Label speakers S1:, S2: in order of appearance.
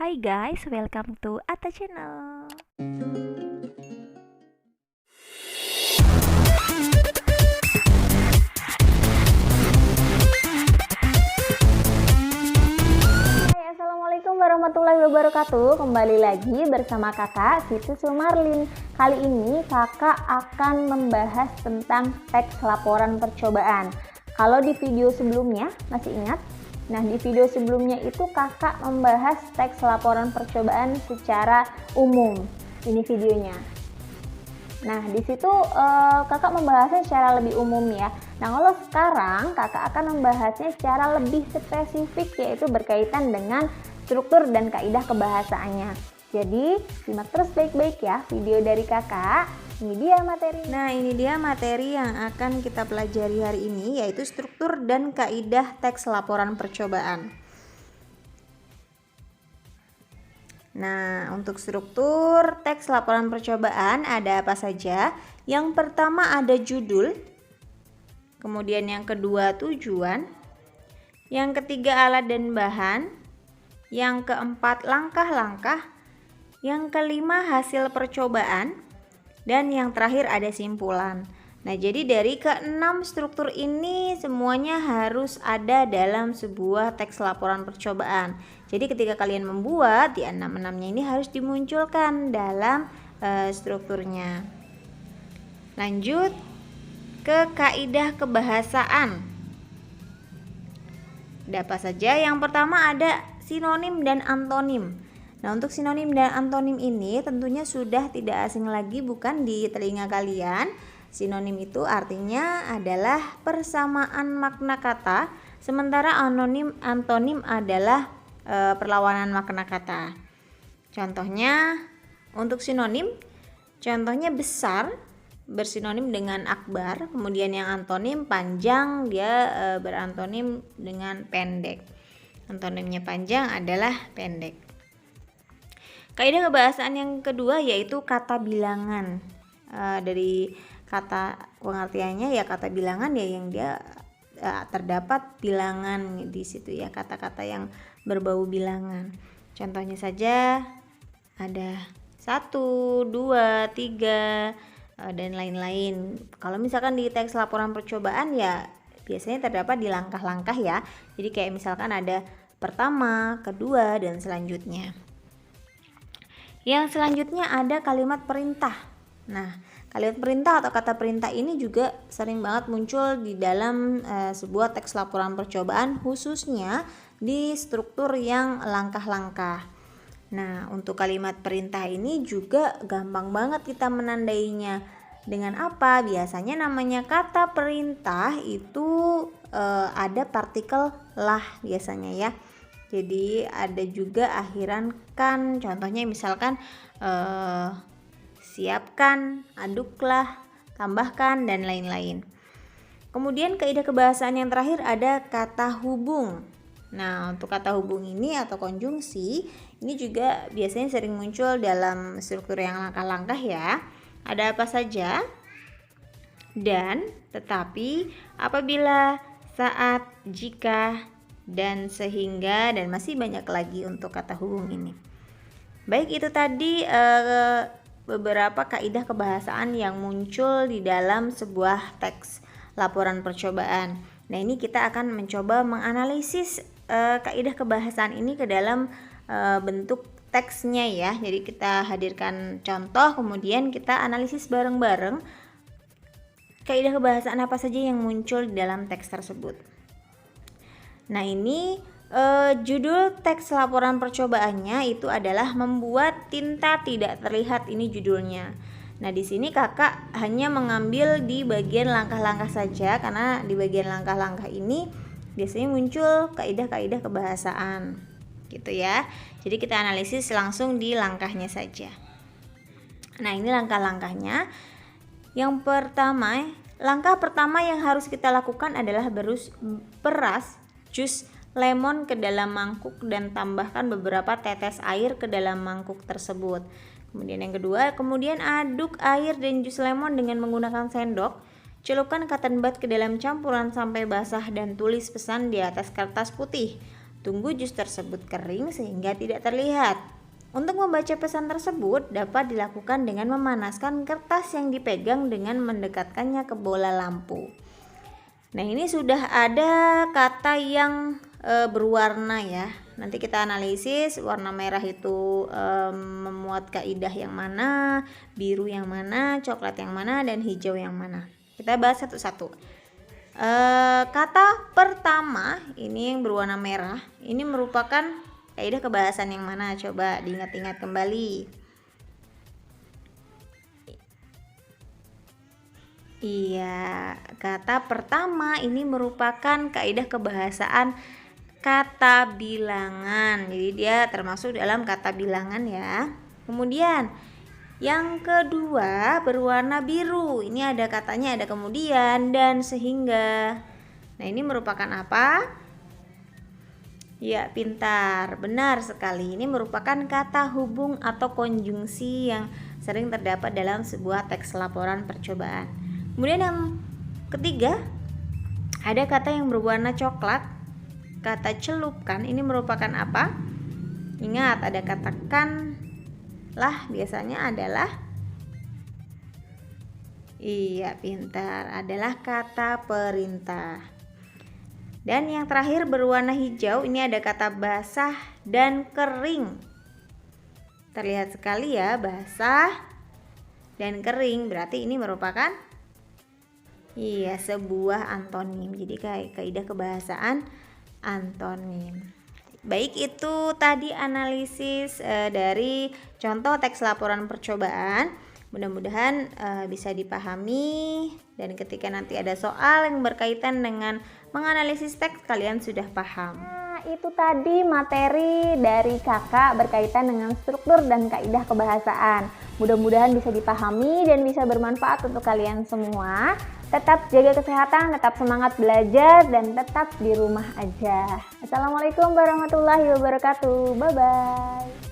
S1: Hai guys, welcome to Atta Channel. Hai, assalamualaikum warahmatullahi wabarakatuh. Kembali lagi bersama kakak Siti Sumarlin. Kali ini kakak akan membahas tentang teks laporan percobaan. Kalau di video sebelumnya masih ingat? Nah, di video sebelumnya itu kakak membahas teks laporan percobaan secara umum. Ini videonya. Nah, di situ kakak membahasnya secara lebih umum ya. Nah, kalau sekarang kakak akan membahasnya secara lebih spesifik, yaitu berkaitan dengan struktur dan kaidah kebahasaannya. Jadi, simak terus baik-baik ya video dari kakak. Ini dia materi. Nah, ini dia materi yang akan kita pelajari hari ini, yaitu struktur dan kaidah teks laporan percobaan. Nah, untuk struktur teks laporan percobaan ada apa saja? Yang pertama ada judul, kemudian yang kedua tujuan, yang ketiga alat dan bahan, yang keempat langkah-langkah, yang kelima hasil percobaan, dan yang terakhir ada simpulan. Nah, jadi dari keenam struktur ini semuanya harus ada dalam sebuah teks laporan percobaan. Jadi ketika kalian membuat, di enam-enamnya ini harus dimunculkan dalam strukturnya. Lanjut ke kaidah kebahasaan. Ada apa saja? Yang pertama ada sinonim dan antonim. Nah, untuk sinonim dan antonim ini tentunya sudah tidak asing lagi, bukan, di telinga kalian. Sinonim itu artinya adalah persamaan makna kata, sementara antonim adalah perlawanan makna kata. Contohnya untuk sinonim, contohnya besar bersinonim dengan akbar, kemudian yang antonim panjang, dia berantonim dengan pendek. Antonimnya panjang adalah pendek. Kaidah kebahasaan yang kedua yaitu kata bilangan. Dari kata pengertiannya ya, kata bilangan ya yang dia terdapat bilangan di situ ya, kata-kata yang berbau bilangan. Contohnya saja ada 1, 2, 3 dan lain-lain. Kalau misalkan di teks laporan percobaan ya biasanya terdapat di langkah-langkah ya. Jadi kayak misalkan ada pertama, kedua, dan selanjutnya. Yang selanjutnya ada kalimat perintah. Nah, kalimat perintah atau kata perintah ini juga sering banget muncul di dalam sebuah teks laporan percobaan, khususnya di struktur yang langkah-langkah. Nah, untuk kalimat perintah ini juga gampang banget kita menandainya. Dengan apa? Biasanya namanya kata perintah itu ada partikel lah biasanya ya. Jadi ada juga akhiran kan, contohnya misalkan siapkan, aduklah, tambahkan, dan lain-lain. Kemudian kaidah kebahasaan yang terakhir ada kata hubung. Nah, untuk kata hubung ini atau konjungsi ini juga biasanya sering muncul dalam struktur yang langkah-langkah ya. Ada apa saja? Dan, tetapi, apabila, saat, jika, dan sehingga, dan masih banyak lagi untuk kata hubung ini. Baik, itu tadi beberapa kaidah kebahasaan yang muncul di dalam sebuah teks laporan percobaan. Nah, ini kita akan mencoba menganalisis kaidah kebahasaan ini ke dalam bentuk teksnya ya. Jadi kita hadirkan contoh, kemudian kita analisis bareng-bareng kaidah kebahasaan apa saja yang muncul di dalam teks tersebut. Nah, ini judul teks laporan percobaannya itu adalah membuat tinta tidak terlihat, ini judulnya. Nah, di sini kakak hanya mengambil di bagian langkah-langkah saja, karena di bagian langkah-langkah ini biasanya muncul kaidah-kaidah kebahasaan gitu ya. Jadi kita analisis langsung di langkahnya saja. Nah, ini langkah-langkahnya. Yang pertama, langkah pertama yang harus kita lakukan adalah peras jus lemon ke dalam mangkuk dan tambahkan beberapa tetes air ke dalam mangkuk tersebut. Kemudian yang kedua, kemudian aduk air dan jus lemon dengan menggunakan sendok. Celupkan cotton bud ke dalam campuran sampai basah dan tulis pesan di atas kertas putih. Tunggu jus tersebut kering sehingga tidak terlihat. Untuk membaca pesan tersebut dapat dilakukan dengan memanaskan kertas yang dipegang dengan mendekatkannya ke bola lampu. Nah, ini sudah ada kata yang berwarna ya. Nanti kita analisis warna merah itu memuat kaidah yang mana, biru yang mana, coklat yang mana, dan hijau yang mana. Kita bahas satu-satu. Kata pertama ini yang berwarna merah, ini merupakan kaidah kebahasan yang mana? Coba diingat-ingat kembali. Iya, kata pertama ini merupakan kaidah kebahasaan kata bilangan. Jadi dia termasuk dalam kata bilangan ya. Kemudian yang kedua berwarna biru. Ini ada katanya, ada kemudian dan sehingga. Nah, ini merupakan apa? Ya, pintar. Benar sekali. Ini merupakan kata hubung atau konjungsi yang sering terdapat dalam sebuah teks laporan percobaan. Kemudian yang ketiga, ada kata yang berwarna coklat. Kata celupkan ini merupakan apa? Ingat, ada kata kan lah, biasanya adalah, iya pintar, adalah kata perintah. Dan yang terakhir berwarna hijau, ini ada kata basah dan kering. Terlihat sekali ya, basah dan kering, berarti ini merupakan sebuah antonim. Jadi kaidah kebahasaan antonim. Baik, itu tadi analisis dari contoh teks laporan percobaan. Mudah-mudahan bisa dipahami, dan ketika nanti ada soal yang berkaitan dengan menganalisis teks, kalian sudah paham. Nah, itu tadi materi dari kakak berkaitan dengan struktur dan kaidah kebahasaan. Mudah-mudahan bisa dipahami dan bisa bermanfaat untuk kalian semua. Tetap jaga kesehatan, tetap semangat belajar, dan tetap di rumah aja. Assalamualaikum warahmatullahi wabarakatuh. Bye-bye.